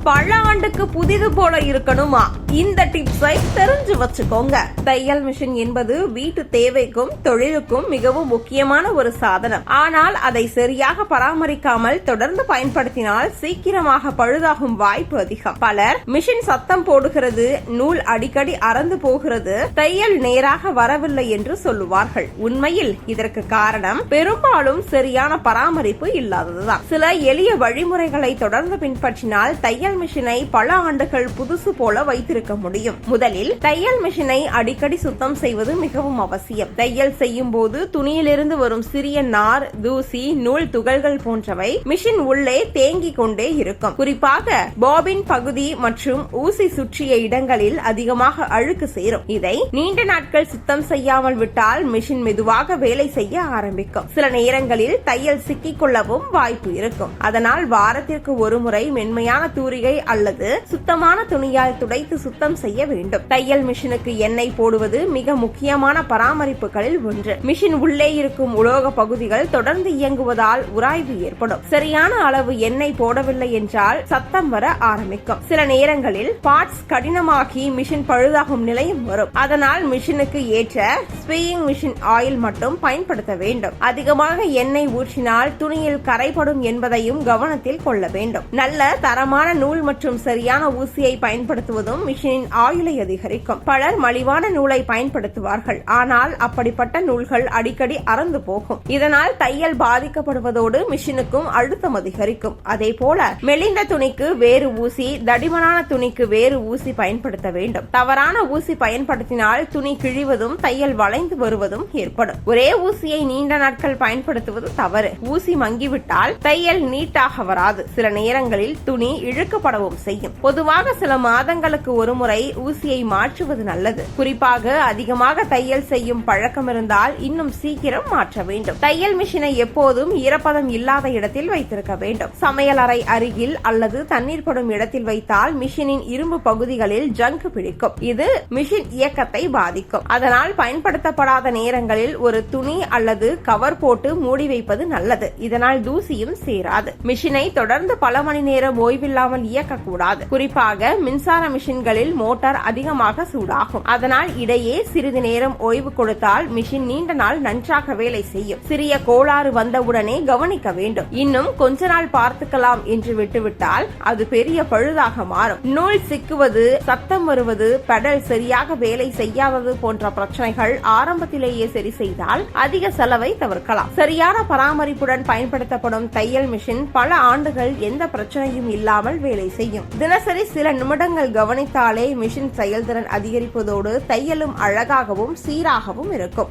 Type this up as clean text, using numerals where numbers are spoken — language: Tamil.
பல ஆண்டுக்கு புதிது போல இருக்கணுமா? இந்த டிப்ஸை தெரிஞ்சு வச்சுக்கோங்க. தையல் மிஷின் என்பது வீட்டு தேவைக்கும் தொழிலுக்கும் மிகவும் முக்கியமான ஒரு சாதனம். ஆனால் அதை சரியாக பராமரிக்காமல் தொடர்ந்து பயன்படுத்தினால் சீக்கிரமாக பழுதாகும் வாய்ப்பு அதிகம். பலர் மிஷின் சத்தம் போடுகிறது, நூல் அடிக்கடி அறந்து போகிறது, தையல் நேராக வரவில்லை என்று சொல்லுவார்கள். உண்மையில் இதற்கு காரணம் பெரும்பாலும் சரியான பராமரிப்பு இல்லாததுதான். சில எளிய வழிமுறைகளை தொடர்ந்து பின்பற்றினால் தையல் மிஷினை பல ஆண்டுகள் புதுசு போல வைத்திருக்க முடியும். முதலில் தையல் மிஷினை அடிக்கடி சுத்தம் செய்வது மிகவும் அவசியம். தையல் செய்யும் போது துணியிலிருந்து வரும் சிறிய நார், தூசி, நூல் துகள்கள் போன்றவை மிஷின் உள்ளே தேங்கிக் கொண்டே இருக்கும். குறிப்பாக பாபின் பகுதி மற்றும் ஊசி சுற்றிய இடங்களில் அதிகமாக அழுக்கு சேரும். இதை நீண்ட நாட்கள் சுத்தம் செய்யாமல் விட்டால் மிஷின் மெதுவாக வேலை செய்ய ஆரம்பிக்கும். சில நேரங்களில் தையல் சிக்கிக் கொள்ளவும் வாய்ப்பு இருக்கும். அதனால் வாரத்திற்கு ஒரு முறை மென்மையான தூரிகை அல்லது சுத்தமான துணியால் துடைத்து சுத்தம் செய்ய வேண்டும். தையல் மிஷினுக்கு எண்ணெய் போடுவது மிக முக்கியமான பராமரிப்புகளில் ஒன்று. மிஷின் உள்ளே இருக்கும் உலோக பகுதிகள் தொடர்ந்து இயங்குவதால் உராய்வு ஏற்படும். சரியான அளவு எண்ணெய் போடவில்லை என்றால் சத்தம் வர ஆரம்பிக்கும். சில நேரங்களில் பார்ட்ஸ் கடினமாகி மிஷின் பழுதாகும் நிலையும் வரும். அதனால் மிஷினுக்கு ஏற்ற ஸ்பின்னிங் மிஷின் ஆயில் மட்டும் பயன்படுத்த வேண்டும். அதிகமாக எண்ணெய் ஊற்றினால் துணியில் கரைபடும் என்பதையும் கவனத்தில் கொள்ள வேண்டும். நல்ல தரமான நூல் மற்றும் சரியான ஊசியை பயன்படுத்துவதும் மிஷினின் ஆயுளை அதிகரிக்கும். பலர் மலிவான நூலை பயன்படுத்துவார்கள். ஆனால் அப்படிப்பட்ட நூல்கள் அடிக்கடி அறந்து போகும். இதனால் தையல் பாதிக்கப்படுவதோடு மிஷினுக்கும் அழுத்தம் அதிகரிக்கும். அதே போல மெலிந்த துணிக்கு வேறு ஊசி, தடிமனான துணிக்கு வேறு ஊசி பயன்படுத்த வேண்டும். தவறான ஊசி பயன்படுத்தினால் துணி கிழிவதும் தையல் வளைந்து வருவதும் ஏற்படும். ஒரே ஊசியை நீண்ட நாட்கள் பயன்படுத்துவது தவறு. ஊசி மங்கிவிட்டால் தையல் நீட்டாக வராது. சில நேரங்களில் துணி இழுக்கப்படவும் செய்யும். பொதுவாக சில மாதங்களுக்கு ஒருமுறை ஊசியை மாற்றுவது நல்லது. குறிப்பாக அதிகமாக தையல் செய்யும் பழக்கம் இருந்தால் இன்னும் சீக்கிரம் மாற்ற வேண்டும். தையல் மிஷினை எப்போதும் ஈரப்பதம் இல்லாத இடத்தில் வைத்திருக்க வேண்டும். சமையல் அறை அருகில் அல்லது தண்ணீர் படும் இடத்தில் வைத்தால் மிஷினின் இரும்பு பகுதிகளில் ஜங்க் பிடிக்கும். இது மிஷின் இயக்கத்தை பாதிக்கும். அதனால் பயன்படுத்தப்படாத நேரங்களில் ஒரு துணி அல்லது கவர் போட்டு மூடி வைப்பது நல்லது. இதனால் தூசியும் சேராது. மிஷினை தொடர்ந்து பல மணி நேரம் ஓய்வில்லாமல் இயக்கக்கூடாது. குறிப்பாக மின்சார மிஷின்களில் மோட்டார் அதிகமாக சூடாகும். அதனால் இடையே சிறிது நேரம் ஓய்வு கொடுத்தால் மிஷின் நீண்ட நாள் நன்றாக வேலை செய்யும். சிறிய கோளாறு வந்தவுடனே கவனிக்க வேண்டும். இன்னும் கொஞ்ச நாள் பார்த்துக்கலாம் என்று விட்டுவிட்டால் அது பெரிய பழுதாக மாறும். நூல் சிக்குவது, சத்தம் வருவது, பெடல் சரியாக வேலை செய்யாதது போன்ற பிரச்சனைகள் ஆரம்பத்திலேயே சரி செய்தால் அதிக செலவை தவிர்க்கலாம். சரியான பராமரிப்புடன் பயன்படுத்தப்படும் தையல் மிஷின் பல ஆண்டுகள் எந்த பிரச்சனையும் இல்லாமல் வேலை செய்யும். தினசரி சில நிமிடங்கள் கவனித்தாலே மிஷின் செயல்திறன் அதிகரிப்பதோடு தையலும் அழகாகவும் சீராகவும் இருக்கும்.